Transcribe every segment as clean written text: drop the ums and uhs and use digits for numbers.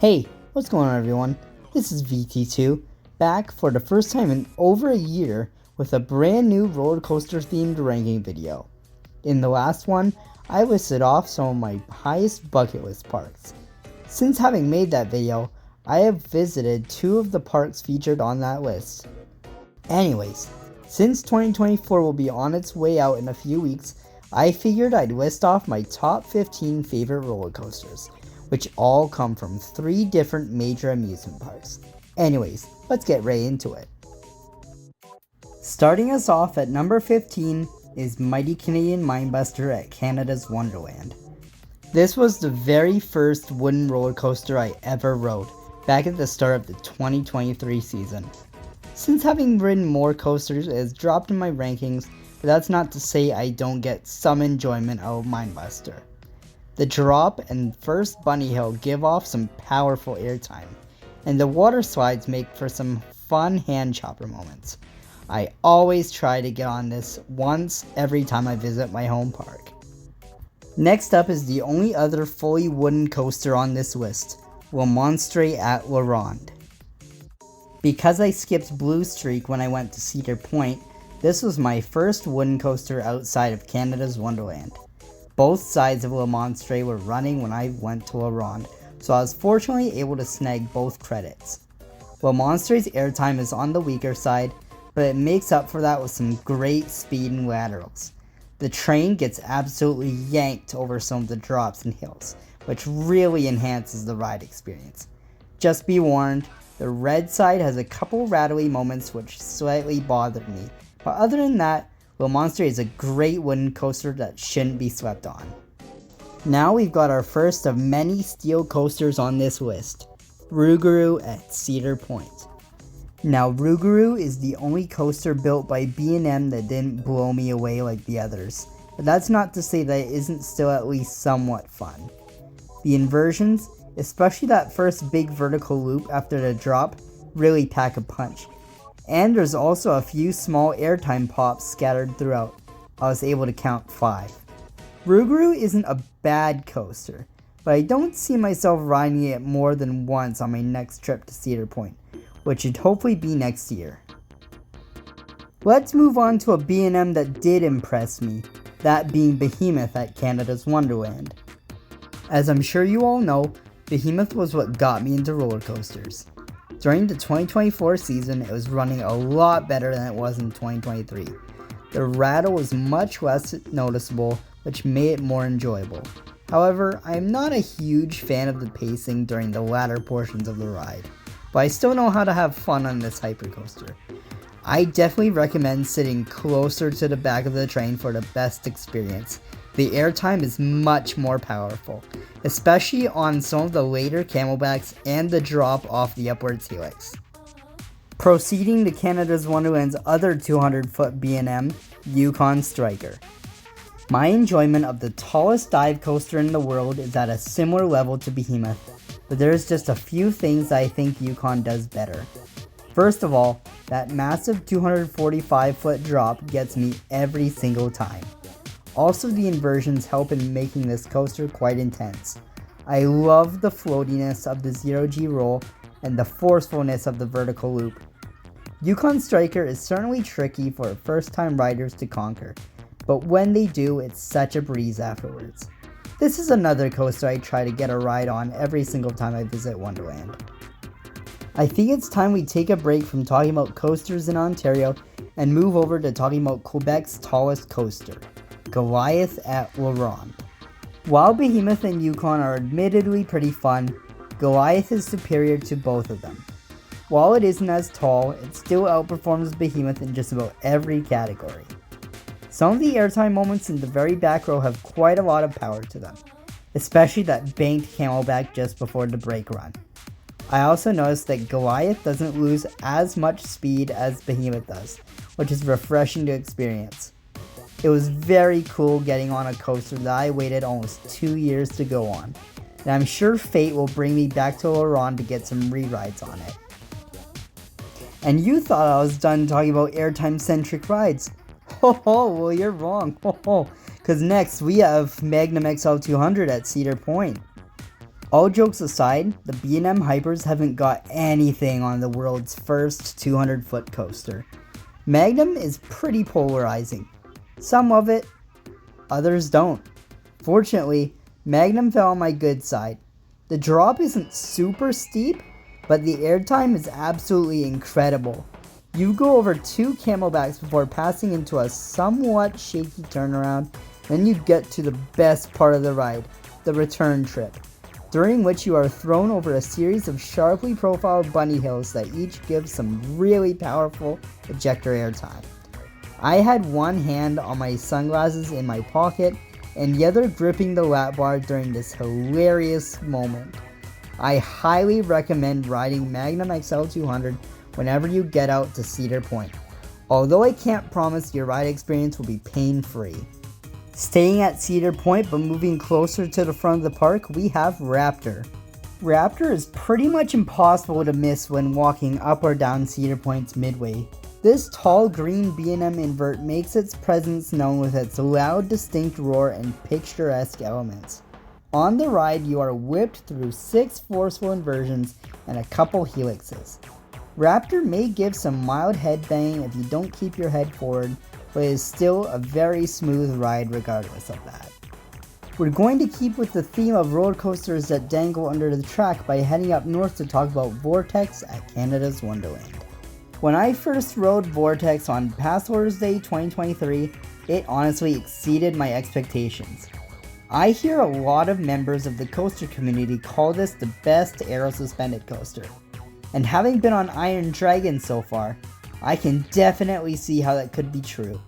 Hey, what's going on everyone? This is VT2, back for the first time in over a year with a brand new roller coaster themed ranking video. In the last one, I listed off some of my highest bucket list parks. Since having made that video, I have visited 2 of the parks featured on that list. Anyways, since 2024 will be on its way out in a few weeks, I figured I'd list off my top 15 favorite roller coasters, which all come from 3 different major amusement parks. Anyways, let's get right into it. Starting us off at number 15 is Mighty Canadian Mindbuster at Canada's Wonderland. This was the very first wooden roller coaster I ever rode, back at the start of the 2023 season. Since having ridden more coasters, it has dropped in my rankings, but that's not to say I don't get some enjoyment out of Mindbuster. The drop and first bunny hill give off some powerful airtime, and the water slides make for some fun hand chopper moments. I always try to get on this once every time I visit my home park. Next up is the only other fully wooden coaster on this list, Le Monstre at La Ronde. Because I skipped Blue Streak when I went to Cedar Point, this was my first wooden coaster outside of Canada's Wonderland. Both sides of Le Monstre were running when I went to La Ronde, so I was fortunately able to snag both credits. Le Monstre's airtime is on the weaker side, but it makes up for that with some great speed and laterals. The train gets absolutely yanked over some of the drops and hills, which really enhances the ride experience. Just be warned, the red side has a couple rattly moments which slightly bothered me, but other than that, Le Monstre is a great wooden coaster that shouldn't be slept on. Now we've got our first of many steel coasters on this list, Rougarou at Cedar Point. Now Rougarou is the only coaster built by B&M that didn't blow me away like the others, but that's not to say that it isn't still at least somewhat fun. The inversions, especially that first big vertical loop after the drop, really pack a punch. And there's also a few small airtime pops scattered throughout. I was able to count 5. Rougarou isn't a bad coaster, but I don't see myself riding it more than once on my next trip to Cedar Point, which should hopefully be next year. Let's move on to a B&M that did impress me, that being Behemoth at Canada's Wonderland. As I'm sure you all know, Behemoth was what got me into roller coasters. During the 2024 season, it was running a lot better than it was in 2023. The rattle was much less noticeable, which made it more enjoyable. However, I am not a huge fan of the pacing during the latter portions of the ride, but I still know how to have fun on this hypercoaster. I definitely recommend sitting closer to the back of the train for the best experience. The airtime is much more powerful, especially on some of the later camelbacks and the drop off the upwards helix. Proceeding to Canada's Wonderland's other 200-foot B&M, Yukon Striker. My enjoyment of the tallest dive coaster in the world is at a similar level to Behemoth, but there's just a few things I think Yukon does better. First of all, that massive 245-foot drop gets me every single time. Also, the inversions help in making this coaster quite intense. I love the floatiness of the 0G roll and the forcefulness of the vertical loop. Yukon Striker is certainly tricky for first-time riders to conquer, but when they do, it's such a breeze afterwards. This is another coaster I try to get a ride on every single time I visit Wonderland. I think it's time we take a break from talking about coasters in Ontario and move over to talking about Quebec's tallest coaster, Goliath at La Ronde. While Behemoth and Yukon are admittedly pretty fun, Goliath is superior to both of them. While it isn't as tall, it still outperforms Behemoth in just about every category. Some of the airtime moments in the very back row have quite a lot of power to them, especially that banked camelback just before the brake run. I also noticed that Goliath doesn't lose as much speed as Behemoth does, which is refreshing to experience. It was very cool getting on a coaster that I waited almost 2 years to go on, and I'm sure fate will bring me back to La Ronde to get some re-rides on it. And you thought I was done talking about airtime-centric rides. Well you're wrong. Because next we have Magnum XL200 at Cedar Point. All jokes aside, the B&M Hypers haven't got anything on the world's first 200-foot coaster. Magnum is pretty polarizing. Some love it, others don't. Fortunately, Magnum fell on my good side. The drop isn't super steep, but the airtime is absolutely incredible. You go over 2 camelbacks before passing into a somewhat shaky turnaround, then you get to the best part of the ride, the return trip, during which you are thrown over a series of sharply profiled bunny hills that each give some really powerful ejector airtime. I had one hand on my sunglasses in my pocket and the other gripping the lap bar during this hilarious moment. I highly recommend riding Magnum XL200 whenever you get out to Cedar Point, although I can't promise your ride experience will be pain-free. Staying at Cedar Point but moving closer to the front of the park, we have Raptor. Raptor is pretty much impossible to miss when walking up or down Cedar Point's midway. This tall green B&M invert makes its presence known with its loud, distinct roar and picturesque elements. On the ride, you are whipped through 6 forceful inversions and a couple helixes. Raptor may give some mild headbanging if you don't keep your head forward, but is still a very smooth ride regardless of that. We're going to keep with the theme of roller coasters that dangle under the track by heading up north to talk about Vortex at Canada's Wonderland. When I first rode Vortex on Passholders Day 2023, it honestly exceeded my expectations. I hear a lot of members of the coaster community call this the best aero-suspended coaster, and having been on Iron Dragon so far, I can definitely see how that could be true.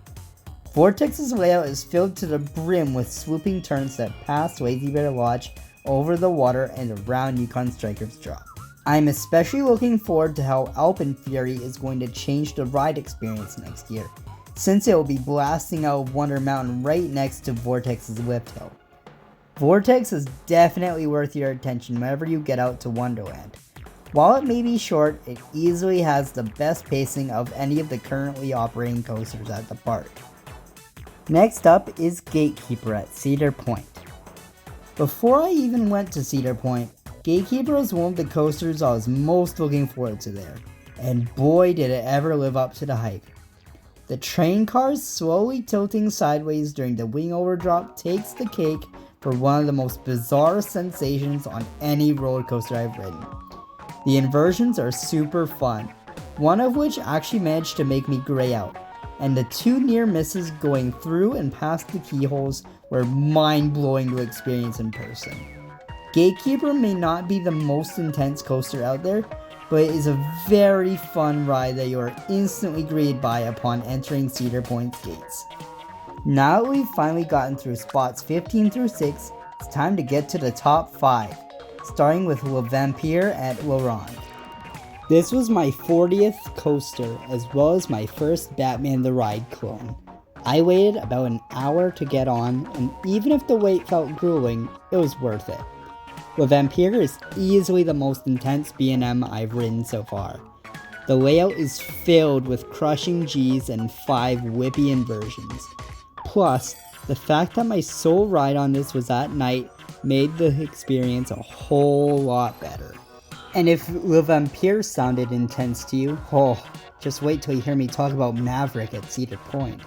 Vortex's layout is filled to the brim with swooping turns that pass Lazy Bear Lodge, over the water, and around Yukon Strikers Drop. I'm especially looking forward to how Alpen Fury is going to change the ride experience next year, since it will be blasting out of Wonder Mountain right next to Vortex's lift hill. Vortex is definitely worth your attention whenever you get out to Wonderland. While it may be short, it easily has the best pacing of any of the currently operating coasters at the park. Next up is Gatekeeper at Cedar Point. Before I even went to Cedar Point, Gatekeeper was one of the coasters I was most looking forward to there, and boy did it ever live up to the hype. The train cars slowly tilting sideways during the wing overdrop takes the cake for one of the most bizarre sensations on any roller coaster I've ridden. The inversions are super fun, one of which actually managed to make me gray out, and the 2 near misses going through and past the keyholes were mind-blowing to experience in person. Gatekeeper may not be the most intense coaster out there, but it is a very fun ride that you are instantly greeted by upon entering Cedar Point's gates. Now that we've finally gotten through spots 15 through 6, it's time to get to the top 5, starting with Le Vampire at La Ronde. This was my 40th coaster, as well as my first Batman the Ride clone. I waited about an hour to get on, and even if the wait felt grueling, it was worth it. Le Vampire is easily the most intense B&M I've ridden so far. The layout is filled with crushing G's and 5 whippy inversions. Plus, the fact that my sole ride on this was at night made the experience a whole lot better. And if Le Vampire sounded intense to you, just wait till you hear me talk about Maverick at Cedar Point.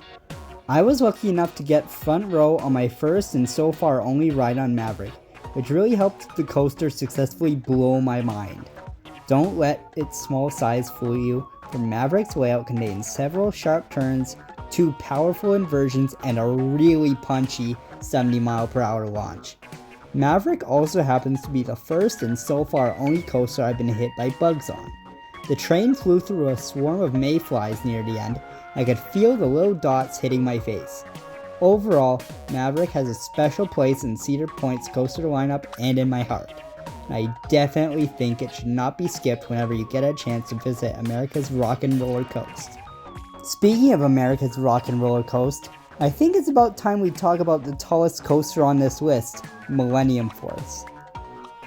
I was lucky enough to get front row on my first and so far only ride on Maverick, which really helped the coaster successfully blow my mind. Don't let its small size fool you, for Maverick's layout contains several sharp turns, 2 powerful inversions, and a really punchy 70-mile-per-hour launch. Maverick also happens to be the first and so far only coaster I've been hit by bugs on. The train flew through a swarm of mayflies near the end. I could feel the little dots hitting my face. Overall, Maverick has a special place in Cedar Point's coaster lineup and in my heart. And I definitely think it should not be skipped whenever you get a chance to visit America's Rock and Roller Coast. Speaking of America's Rock and Roller Coast, I think it's about time we talk about the tallest coaster on this list, Millennium Force.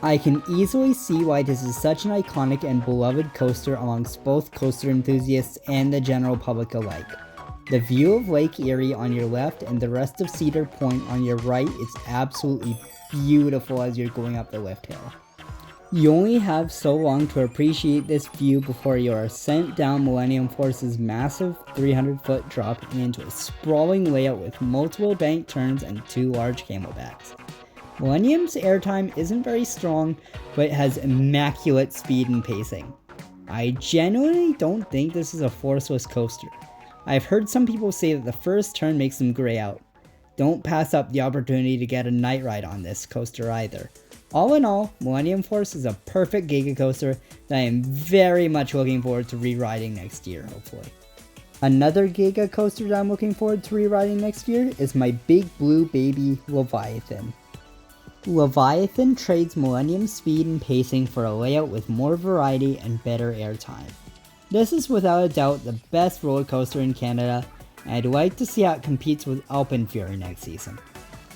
I can easily see why this is such an iconic and beloved coaster amongst both coaster enthusiasts and the general public alike. The view of Lake Erie on your left and the rest of Cedar Point on your right is absolutely beautiful as you're going up the lift hill. You only have so long to appreciate this view before you are sent down Millennium Force's massive 300-foot drop into a sprawling layout with multiple bank turns and 2 large camelbacks. Millennium's airtime isn't very strong, but it has immaculate speed and pacing. I genuinely don't think this is a forceless coaster. I've heard some people say that the first turn makes them gray out. Don't pass up the opportunity to get a night ride on this coaster either. All in all, Millennium Force is a perfect Giga coaster that I am very much looking forward to re-riding next year, hopefully. Another Giga coaster that I'm looking forward to re-riding next year is my big blue baby Leviathan. Leviathan trades Millennium speed and pacing for a layout with more variety and better airtime. This is without a doubt the best roller coaster in Canada, and I'd like to see how it competes with Alpenfury next season.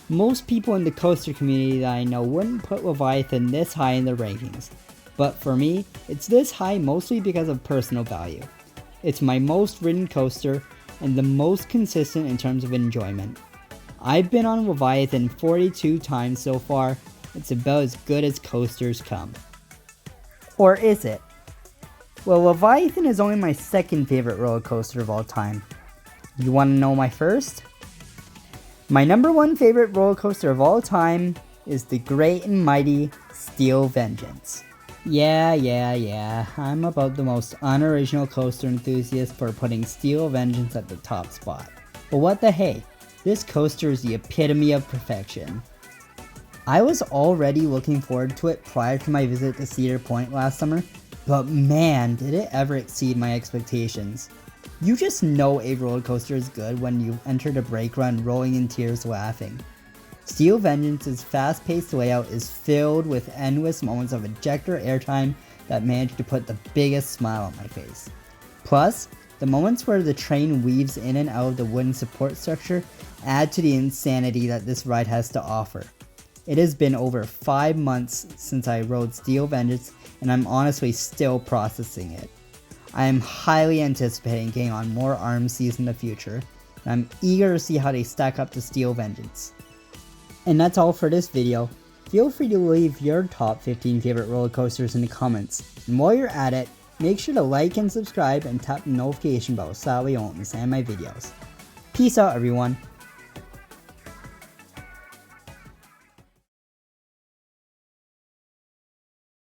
Most people in the coaster community that I know wouldn't put Leviathan this high in their rankings, but for me, it's this high mostly because of personal value. It's my most ridden coaster and the most consistent in terms of enjoyment. I've been on Leviathan 42 times so far. It's about as good as coasters come. Or is it? Well, Leviathan is only my second favorite roller coaster of all time. You want to know my first? My number one favorite roller coaster of all time is the great and mighty Steel Vengeance. Yeah, I'm about the most unoriginal coaster enthusiast for putting Steel Vengeance at the top spot. But what the hey, this coaster is the epitome of perfection. I was already looking forward to it prior to my visit to Cedar Point last summer, but man, did it ever exceed my expectations. You just know a roller coaster is good when you've entered a brake run rolling in tears laughing. Steel Vengeance's fast-paced layout is filled with endless moments of ejector airtime that manage to put the biggest smile on my face. Plus, the moments where the train weaves in and out of the wooden support structure add to the insanity that this ride has to offer. It has been over 5 months since I rode Steel Vengeance, and I'm honestly still processing it. I am highly anticipating getting on more RMCs in the future, and I'm eager to see how they stack up to Steel Vengeance. And that's all for this video. Feel free to leave your top 15 favorite roller coasters in the comments, and while you're at it, make sure to like and subscribe and tap the notification bell so that way you won't miss any of my videos. Peace out everyone.